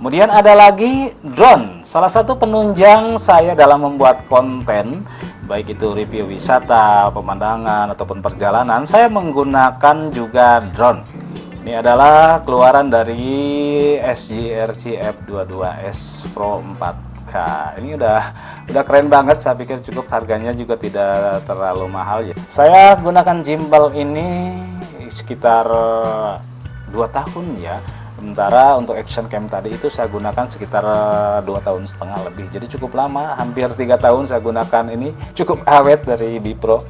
Kemudian ada lagi drone, salah satu penunjang saya dalam membuat konten, baik itu review wisata, pemandangan, ataupun perjalanan, saya menggunakan juga drone. Ini adalah keluaran dari SGRC F22S Pro 4K. Ini udah keren banget, saya pikir cukup, harganya juga tidak terlalu mahal ya. Saya gunakan gimbal ini sekitar 2 tahun ya. Sementara untuk action cam tadi itu saya gunakan sekitar 2,5 tahun lebih. Jadi cukup lama, hampir 3 tahun saya gunakan ini. Cukup awet dari Bipro.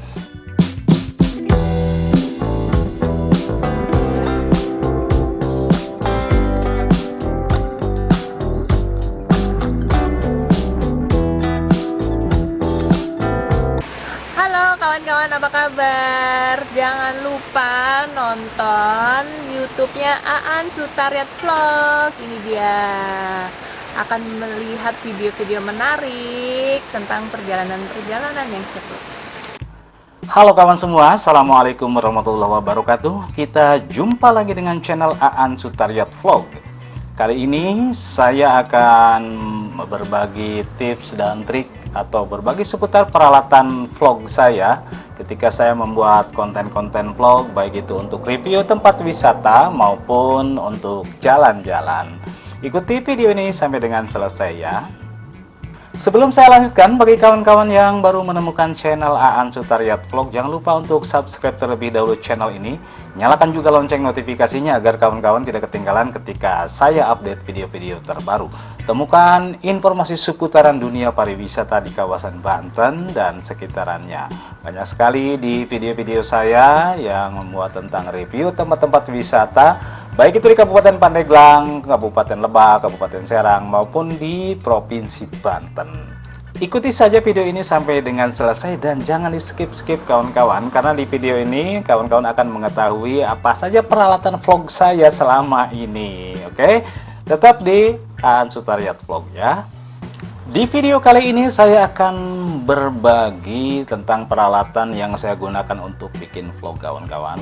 Kawan-kawan, apa kabar? Jangan lupa nonton YouTube-nya Aan Sutariat Vlog. Ini dia, akan melihat video-video menarik tentang perjalanan-perjalanan yang seru. Halo kawan semua, Assalamualaikum warahmatullahi wabarakatuh. Kita jumpa lagi dengan channel Aan Sutariat Vlog. Kali ini saya akan berbagi tips dan trik atau berbagi seputar peralatan vlog saya ketika saya membuat konten-konten vlog, baik itu untuk review tempat wisata maupun untuk jalan-jalan. Ikuti video ini sampai dengan selesai ya. Sebelum saya lanjutkan, bagi kawan-kawan yang baru menemukan channel Aan Sutariat Vlog, jangan lupa untuk subscribe terlebih dahulu channel ini. Nyalakan juga lonceng notifikasinya agar kawan-kawan tidak ketinggalan ketika saya update video-video terbaru. Temukan informasi seputaran dunia pariwisata di kawasan Banten dan sekitarannya. Banyak sekali di video-video saya yang memuat tentang review tempat-tempat wisata, baik itu di Kabupaten Pandeglang, Kabupaten Lebak, Kabupaten Serang, maupun di Provinsi Banten. Ikuti saja video ini sampai dengan selesai dan jangan di skip-skip kawan-kawan, karena di video ini kawan-kawan akan mengetahui apa saja peralatan vlog saya selama ini. Oke? Tetap di Aan Sutariat Vlog ya. Di video kali ini saya akan berbagi tentang peralatan yang saya gunakan untuk bikin vlog kawan-kawan.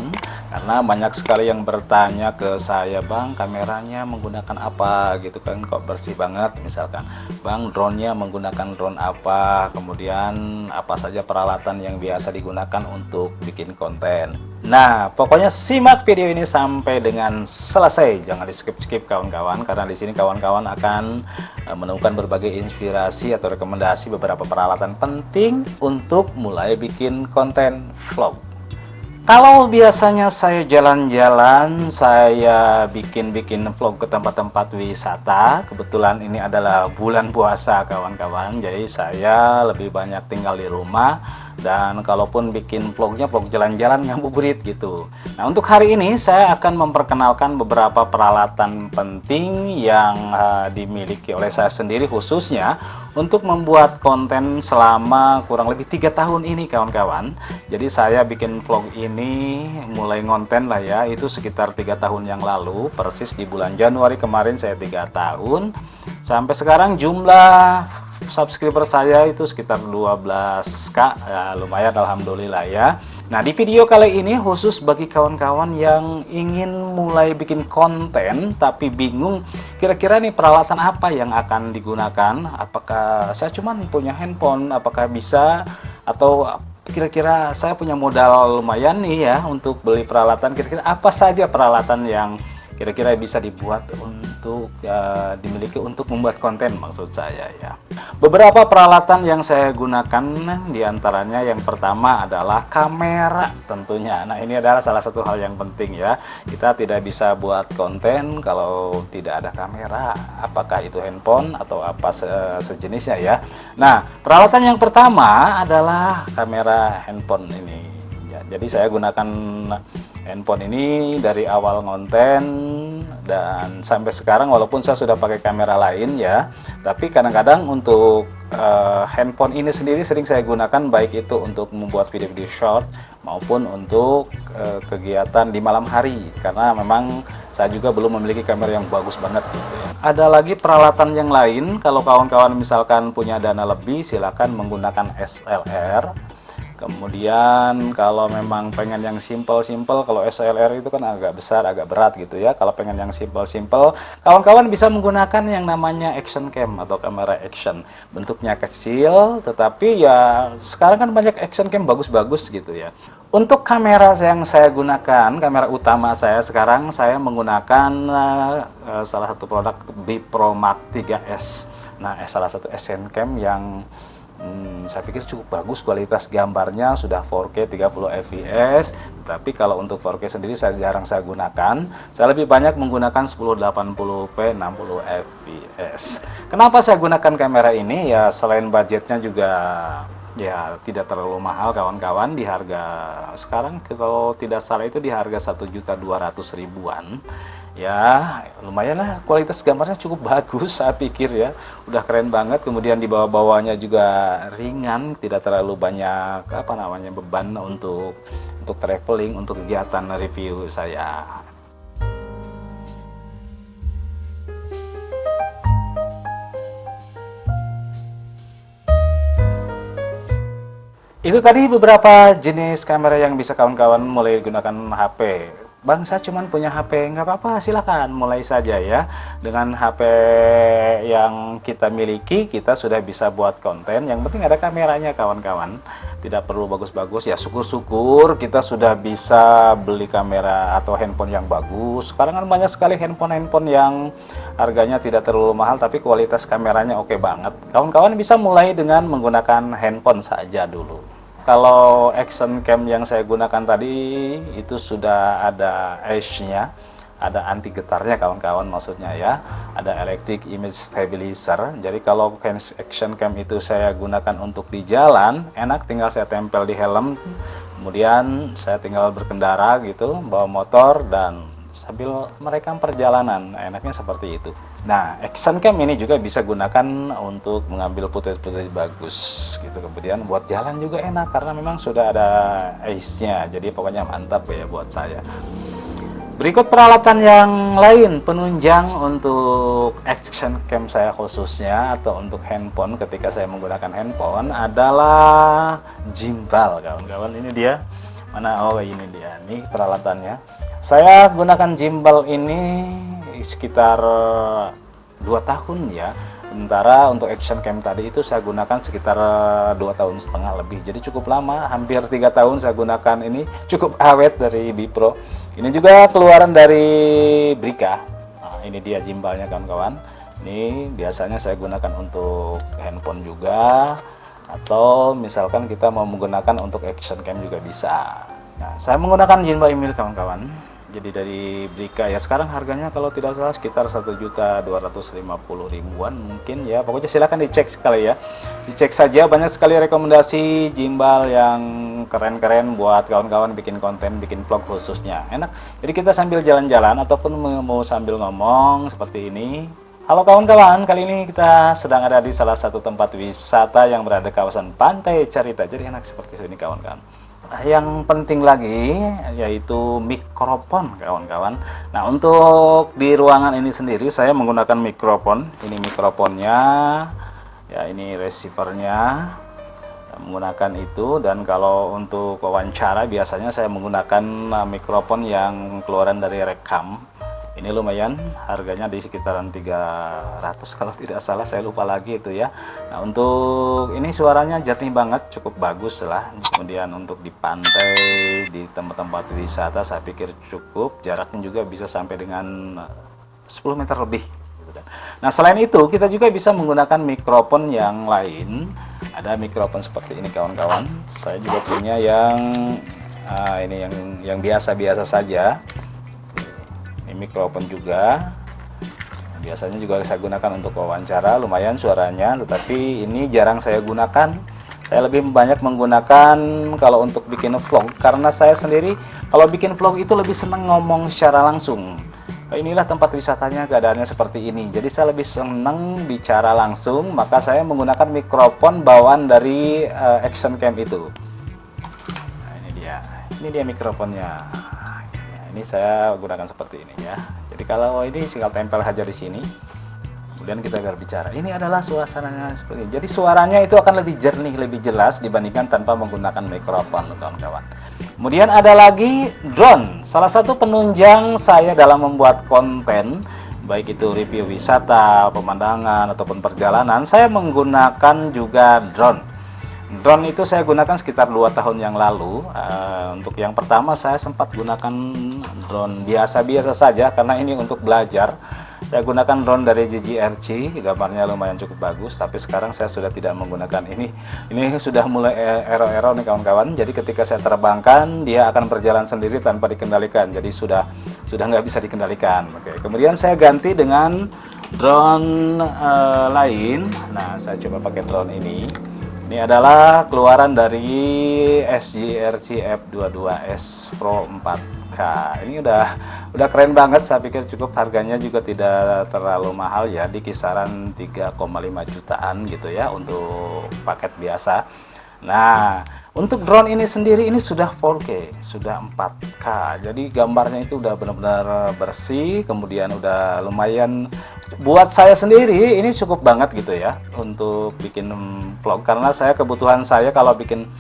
Karena banyak sekali yang bertanya ke saya, "Bang, kameranya menggunakan apa?" gitu kan, kok bersih banget misalkan. "Bang, drone-nya menggunakan drone apa?" Kemudian apa saja peralatan yang biasa digunakan untuk bikin konten. Nah, pokoknya simak video ini sampai dengan selesai. Jangan di skip-skip kawan-kawan, karena di sini kawan-kawan akan menemukan berbagai inspirasi atau rekomendasi beberapa peralatan penting untuk mulai bikin konten vlog. Kalau biasanya saya jalan-jalan, saya bikin vlog ke tempat-tempat wisata. Kebetulan ini adalah bulan puasa kawan-kawan, jadi saya lebih banyak tinggal di rumah. Dan kalaupun bikin vlognya vlog jalan-jalan ngabuburit gitu. Nah, untuk hari ini saya akan memperkenalkan beberapa peralatan penting yang dimiliki oleh saya sendiri, khususnya untuk membuat konten selama kurang lebih 3 tahun ini kawan-kawan. Jadi saya bikin vlog ini mulai ngonten lah ya, itu sekitar 3 tahun yang lalu, persis di bulan Januari kemarin saya 3 tahun. Sampai sekarang jumlah subscriber saya itu sekitar 12k ya, lumayan alhamdulillah ya. Nah, di video kali ini khusus bagi kawan-kawan yang ingin mulai bikin konten tapi bingung kira-kira nih peralatan apa yang akan digunakan, apakah saya cuman punya handphone, apakah bisa, atau kira-kira saya punya modal lumayan nih ya untuk beli peralatan, kira-kira apa saja peralatan yang kira-kira bisa dibuat untuk dimiliki untuk membuat konten, maksud saya ya. Beberapa peralatan yang saya gunakan diantaranya yang pertama adalah kamera tentunya. Nah, ini adalah salah satu hal yang penting ya. Kita tidak bisa buat konten kalau tidak ada kamera, apakah itu handphone atau apa sejenisnya ya. Nah, peralatan yang pertama adalah kamera handphone ini ya. Jadi saya gunakan handphone ini dari awal ngonten dan sampai sekarang, walaupun saya sudah pakai kamera lain ya, tapi kadang-kadang untuk handphone ini sendiri sering saya gunakan, baik itu untuk membuat video-video short maupun untuk kegiatan di malam hari, karena memang saya juga belum memiliki kamera yang bagus banget gitu ya. Ada lagi peralatan yang lain, kalau kawan-kawan misalkan punya dana lebih, silakan menggunakan SLR. Kemudian kalau memang pengen yang simple-simple, kalau SLR itu kan agak besar, agak berat gitu ya. Kalau pengen yang simple-simple, kawan-kawan bisa menggunakan yang namanya action cam atau kamera action. Bentuknya kecil, tetapi ya sekarang kan banyak action cam bagus-bagus gitu ya. Untuk kamera yang saya gunakan, kamera utama saya sekarang, saya menggunakan salah satu produk Bipro Mark 3S. Nah, salah satu action cam yang saya pikir cukup bagus, kualitas gambarnya sudah 4K 30 fps, tapi kalau untuk 4K sendiri jarang saya gunakan. Saya lebih banyak menggunakan 1080p 60 fps. Kenapa saya gunakan kamera ini? Ya selain budgetnya juga ya tidak terlalu mahal kawan-kawan, di harga sekarang kalau tidak salah itu di harga 1.200.000-an. Ya lumayan lah, kualitas gambarnya cukup bagus saya pikir ya, udah keren banget. Kemudian di bawah-bawahnya juga ringan, tidak terlalu banyak beban untuk traveling, untuk kegiatan review saya. Itu tadi beberapa jenis kamera yang bisa kawan-kawan mulai gunakan HP. Bang, saya cuma punya HP, nggak apa-apa, silakan mulai saja ya. Dengan HP yang kita miliki, kita sudah bisa buat konten. Yang penting ada kameranya kawan-kawan. Tidak perlu bagus-bagus, ya syukur-syukur kita sudah bisa beli kamera atau handphone yang bagus. Sekarang kan banyak sekali handphone-handphone yang harganya tidak terlalu mahal, tapi kualitas kameranya oke banget. Kawan-kawan bisa mulai dengan menggunakan handphone saja dulu. Kalau action cam yang saya gunakan tadi itu sudah ada edge-nya, ada anti getarnya kawan-kawan maksudnya ya, ada electric image stabilizer. Jadi kalau action cam itu saya gunakan untuk di jalan, enak, tinggal saya tempel di helm, kemudian saya tinggal berkendara gitu, bawa motor dan sambil merekam perjalanan, enaknya seperti itu. Nah, action cam ini juga bisa gunakan untuk mengambil footage-footage bagus gitu. Kemudian buat jalan juga enak karena memang sudah ada ace-nya. Jadi pokoknya mantap ya buat saya. Berikut peralatan yang lain penunjang untuk action cam saya khususnya atau untuk handphone ketika saya menggunakan handphone adalah gimbal kawan-kawan. Ini dia. Mana? Oh, ini dia. Nih peralatannya. Saya gunakan gimbal ini sekitar 2 tahun ya. Sementara untuk action cam tadi itu saya gunakan sekitar 2,5 tahun lebih. Jadi cukup lama, hampir 3 tahun saya gunakan ini. Cukup awet dari Bipro. Ini juga keluaran dari Brica. Nah, ini dia gimbalnya kawan-kawan. Ini biasanya saya gunakan untuk handphone juga. Atau misalkan kita mau menggunakan untuk action cam juga bisa. Nah, saya menggunakan gimbal ini kawan-kawan. Jadi dari Brica ya, sekarang harganya kalau tidak salah sekitar 1.250.000-an mungkin ya. Pokoknya silahkan dicek sekali ya. Dicek saja, banyak sekali rekomendasi gimbal yang keren-keren buat kawan-kawan bikin konten, bikin vlog khususnya. Enak. Jadi kita sambil jalan-jalan ataupun mau sambil ngomong seperti ini. Halo kawan-kawan, kali ini kita sedang ada di salah satu tempat wisata yang berada di kawasan Pantai Carita. Jadi enak seperti ini kawan-kawan. Yang penting lagi yaitu mikrofon kawan-kawan. Nah, untuk di ruangan ini sendiri saya menggunakan mikrofon. Ini mikrofonnya, ya ini receivernya. Saya menggunakan itu, dan kalau untuk wawancara biasanya saya menggunakan mikrofon yang keluaran dari Rekam. Ini lumayan, harganya di sekitaran 300 kalau tidak salah, saya lupa lagi itu ya. Nah, untuk ini suaranya jernih banget, cukup bagus lah. Kemudian untuk di pantai, di tempat-tempat wisata saya pikir cukup, jaraknya juga bisa sampai dengan 10 meter lebih. Nah, selain itu kita juga bisa menggunakan mikrofon yang lain. Ada mikrofon seperti ini kawan-kawan. Saya juga punya yang ini yang biasa-biasa saja. Ini mikrofon juga, biasanya juga saya gunakan untuk wawancara, lumayan suaranya, tetapi ini jarang saya gunakan. Saya lebih banyak menggunakan kalau untuk bikin vlog, karena saya sendiri kalau bikin vlog itu lebih senang ngomong secara langsung. Inilah tempat wisatanya, keadaannya seperti ini, jadi saya lebih senang bicara langsung, maka saya menggunakan mikrofon bawaan dari action cam itu. Nah, ini dia mikrofonnya. Ini saya gunakan seperti ini ya. Jadi kalau ini tinggal tempel aja di sini. Kemudian kita berbicara. Ini adalah suasananya seperti ini. Jadi suaranya itu akan lebih jernih, lebih jelas dibandingkan tanpa menggunakan mikrofon, kawan-kawan. Kemudian ada lagi drone. Salah satu penunjang saya dalam membuat konten, baik itu review wisata, pemandangan, ataupun perjalanan, saya menggunakan juga drone. Drone itu saya gunakan sekitar 2 tahun yang lalu. Untuk yang pertama saya sempat gunakan drone biasa-biasa saja karena ini untuk belajar. Saya gunakan drone dari GGRC, gambarnya lumayan cukup bagus, tapi sekarang saya sudah tidak menggunakan ini. Ini sudah mulai error-error nih kawan-kawan. Jadi ketika saya terbangkan, dia akan berjalan sendiri tanpa dikendalikan. Jadi sudah nggak bisa dikendalikan. Oke. Kemudian saya ganti dengan drone lain. Nah, saya coba pakai drone ini. Ini adalah keluaran dari SGRC F22S Pro 4K. Ini udah keren banget. Saya pikir cukup, harganya juga tidak terlalu mahal ya, di kisaran 3,5 jutaan gitu ya untuk paket biasa. Nah, untuk drone ini sendiri ini sudah 4K, sudah 4K. Jadi gambarnya itu udah benar-benar bersih, kemudian udah lumayan, buat saya sendiri ini cukup banget gitu ya untuk bikin vlog, karena kebutuhan saya kalau bikin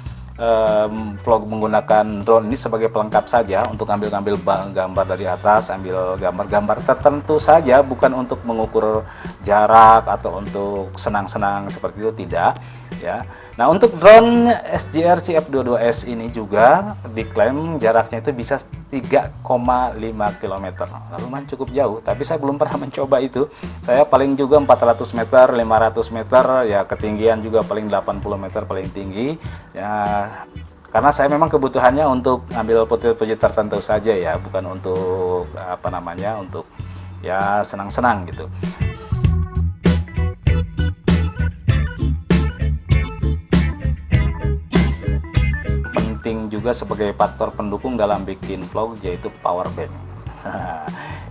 vlog menggunakan drone ini sebagai pelengkap saja, untuk ngambil gambar dari atas, ambil gambar-gambar tertentu saja, bukan untuk mengukur jarak atau untuk senang-senang seperti itu, tidak ya. Nah, untuk drone SGRC F22S ini juga diklaim jaraknya itu bisa 3,5 km. Lumayan cukup jauh, tapi saya belum pernah mencoba itu. Saya paling juga 400 meter, 500 meter, ya ketinggian juga paling 80 meter paling tinggi. Ya, karena saya memang kebutuhannya untuk ambil foto-foto tertentu saja ya, bukan untuk untuk ya senang-senang gitu. Penting juga sebagai faktor pendukung dalam bikin vlog, yaitu power bank.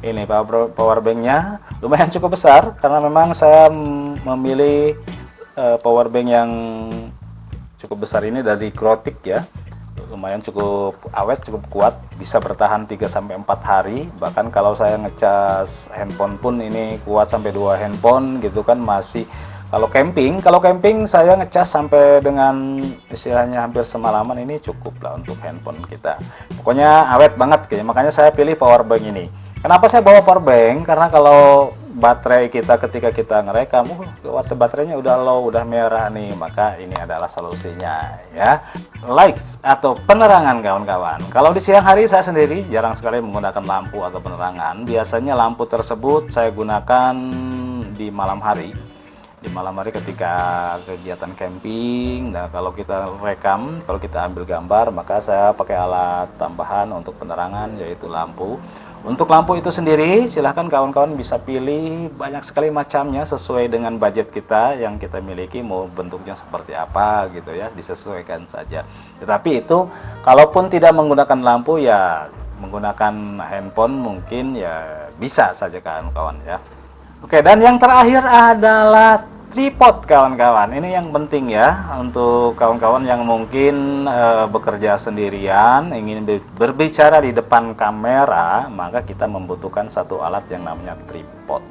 Ini power banknya lumayan cukup besar, karena memang saya memilih power bank yang cukup besar ini dari Grotic ya. Lumayan cukup awet, cukup kuat, bisa bertahan 3-4 hari. Bahkan kalau saya ngecas handphone pun ini kuat sampai 2 handphone gitu kan, masih. Kalau camping saya ngecas sampai dengan istilahnya hampir semalaman, ini cukup lah untuk handphone kita. Pokoknya awet banget kayaknya, makanya saya pilih power bank ini. Kenapa saya bawa power bank? Karena kalau baterai kita ketika kita ngerekam, baterainya udah low, udah merah nih, maka ini adalah solusinya ya. Lights atau penerangan kawan-kawan. Kalau di siang hari saya sendiri jarang sekali menggunakan lampu atau penerangan. Biasanya lampu tersebut saya gunakan di malam hari. Di malam hari ketika kegiatan camping. Nah, kalau kita rekam, kalau kita ambil gambar, maka saya pakai alat tambahan untuk penerangan, yaitu lampu. Untuk lampu itu sendiri, silahkan kawan-kawan bisa pilih banyak sekali macamnya sesuai dengan budget kita yang kita miliki, mau bentuknya seperti apa gitu ya, disesuaikan saja. Tetapi itu kalaupun tidak menggunakan lampu ya menggunakan handphone mungkin ya bisa saja kawan-kawan ya. Oke, dan yang terakhir adalah tripod kawan-kawan. Ini yang penting ya untuk kawan-kawan yang mungkin bekerja sendirian, ingin berbicara di depan kamera, maka kita membutuhkan satu alat yang namanya tripod.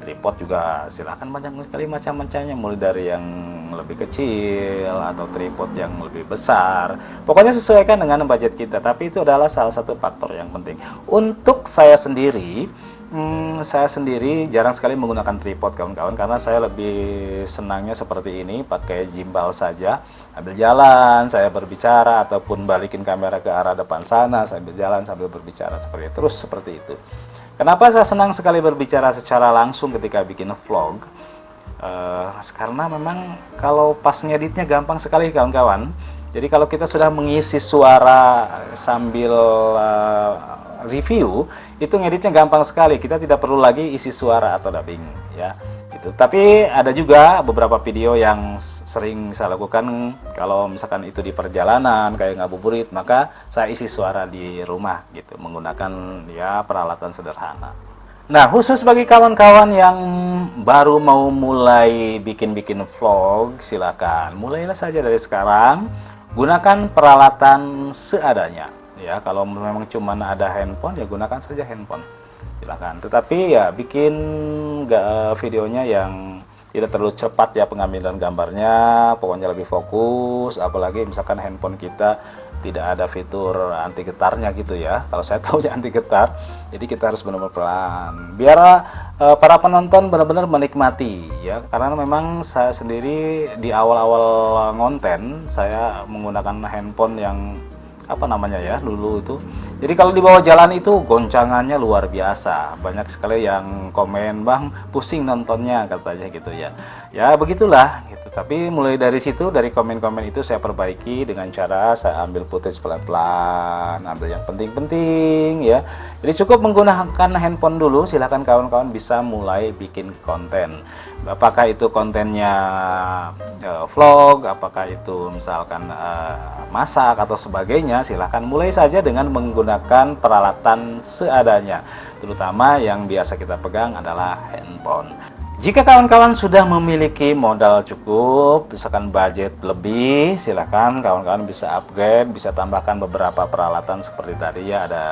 Tripod juga silahkan banyak sekali macam-macamnya, mulai dari yang lebih kecil atau tripod yang lebih besar. Pokoknya sesuaikan dengan budget kita, tapi itu adalah salah satu faktor yang penting. Untuk saya sendiri jarang sekali menggunakan tripod kawan-kawan, karena saya lebih senangnya seperti ini, pakai gimbal saja, sambil jalan saya berbicara, ataupun balikin kamera ke arah depan sana sambil jalan sambil berbicara seperti itu. Kenapa saya senang sekali berbicara secara langsung ketika bikin vlog? Karena memang kalau pas ngeditnya gampang sekali kawan-kawan. Jadi kalau kita sudah mengisi suara sambil review, itu ngeditnya gampang sekali. Kita tidak perlu lagi isi suara atau dubbing ya. Gitu. Tapi ada juga beberapa video yang sering saya lakukan kalau misalkan itu di perjalanan kayak ngabuburit, maka saya isi suara di rumah gitu menggunakan ya peralatan sederhana. Nah, khusus bagi kawan-kawan yang baru mau mulai bikin vlog, silakan mulailah saja dari sekarang. Gunakan peralatan seadanya. Ya, kalau memang cuma ada handphone, ya gunakan saja handphone. silakan. Tetapi ya bikin videonya yang tidak terlalu cepat ya pengambilan gambarnya, pokoknya lebih fokus. Apalagi misalkan handphone kita tidak ada fitur anti getarnya gitu ya. Kalau saya tahu ya anti getar, jadi kita harus benar-benar pelan biar para penonton benar-benar menikmati ya. Karena memang saya sendiri di awal-awal ngonten saya menggunakan handphone yang apa namanya ya dulu itu, jadi kalau di bawah jalan itu goncangannya luar biasa, banyak sekali yang komen, "Bang, pusing nontonnya," katanya gitu ya. Ya begitulah gitu. Tapi mulai dari situ, dari komen-komen itu saya perbaiki dengan cara saya ambil footage pelan-pelan, ambil yang penting-penting ya. Jadi cukup menggunakan handphone dulu, silahkan kawan-kawan bisa mulai bikin konten. Apakah itu kontennya vlog, apakah itu misalkan masak atau sebagainya, silahkan mulai saja dengan menggunakan peralatan seadanya, terutama yang biasa kita pegang adalah handphone. Jika kawan-kawan sudah memiliki modal cukup, misalkan budget lebih, silahkan kawan-kawan bisa upgrade, bisa tambahkan beberapa peralatan seperti tadi ya, ada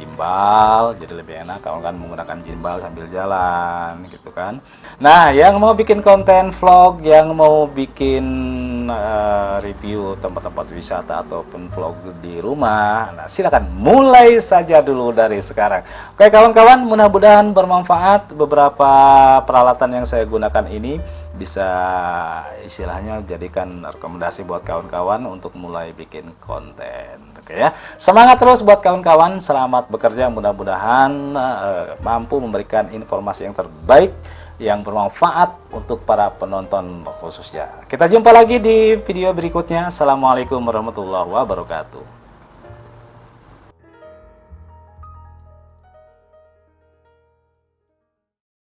gimbal, jadi lebih enak kawan-kawan menggunakan gimbal sambil jalan gitu kan. Nah, yang mau bikin konten vlog, yang mau bikin review tempat-tempat wisata ataupun vlog di rumah, nah silakan mulai saja dulu dari sekarang. Oke kawan-kawan, mudah-mudahan bermanfaat. Beberapa peralatan yang saya gunakan ini bisa istilahnya jadikan rekomendasi buat kawan-kawan untuk mulai bikin konten. Oke ya, semangat terus buat kawan-kawan, selamat bekerja, mudah-mudahan mampu memberikan informasi yang terbaik yang bermanfaat untuk para penonton khususnya. Kita jumpa lagi di video berikutnya. Assalamualaikum warahmatullahi wabarakatuh.